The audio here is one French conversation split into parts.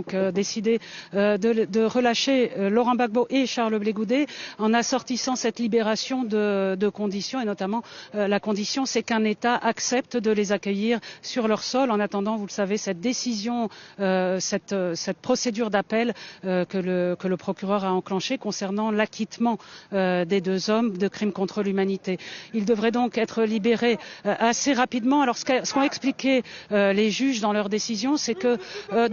donc décidé de relâcher Laurent Gbagbo et Charles Blé Goudet en assortissant cette libération de conditions, et notamment la condition, c'est qu'un État accepte de les accueillir sur leur sol. En attendant, vous le savez, cette décision, cette procédure d'appel que le procureur a enclenchée concernant l'acquittement des deux hommes de crimes contre l'humanité. Ils devraient donc être libérés assez rapidement. Alors, ce qu'ont expliqué les juges dans leur décision, c'est que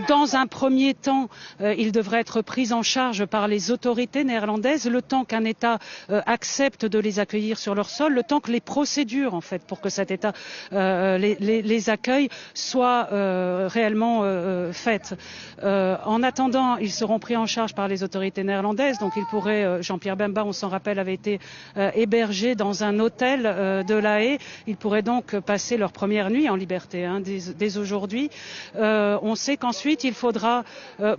dans un premier temps, ils devraient être pris en charge par les autorités néerlandaises, le temps qu'un État accepte de les accueillir sur leur sol, le temps que les procédures, en fait, pour que cet État les accueille soient réellement faites. En attendant, ils seront pris en charge par les autorités néerlandaises. Donc, ils pourraient, Jean-Pierre Bemba, on s'en rappelle, avait été hébergé dans un hôtel de La Haye. Ils pourraient donc passer leur première nuit en liberté dès aujourd'hui. On sait qu'ensuite, il faudra,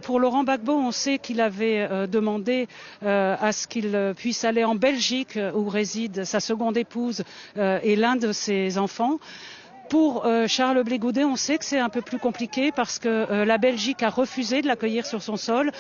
pour Laurent Gbagbo, on sait qu'il avait demandé à ce qu'il puisse aller en Belgique où réside sa seconde épouse et l'un de ses enfants. Pour Charles Blé Goudet, on sait que c'est un peu plus compliqué parce que la Belgique a refusé de l'accueillir sur son sol.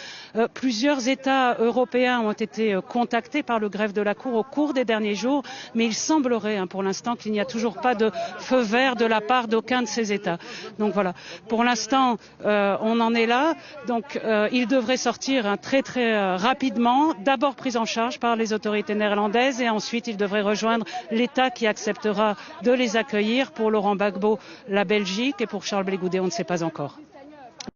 Plusieurs États européens ont été contactés par le greffe de la Cour au cours des derniers jours, mais il semblerait pour l'instant qu'il n'y a toujours pas de feu vert de la part d'aucun de ces États. Donc voilà, pour l'instant, on en est là. Donc il devrait sortir très rapidement, d'abord pris en charge par les autorités néerlandaises et ensuite il devrait rejoindre l'État qui acceptera de les accueillir. Pour Laurent Gbagbo, la Belgique, et pour Charles Blé Goudet, on ne sait pas encore.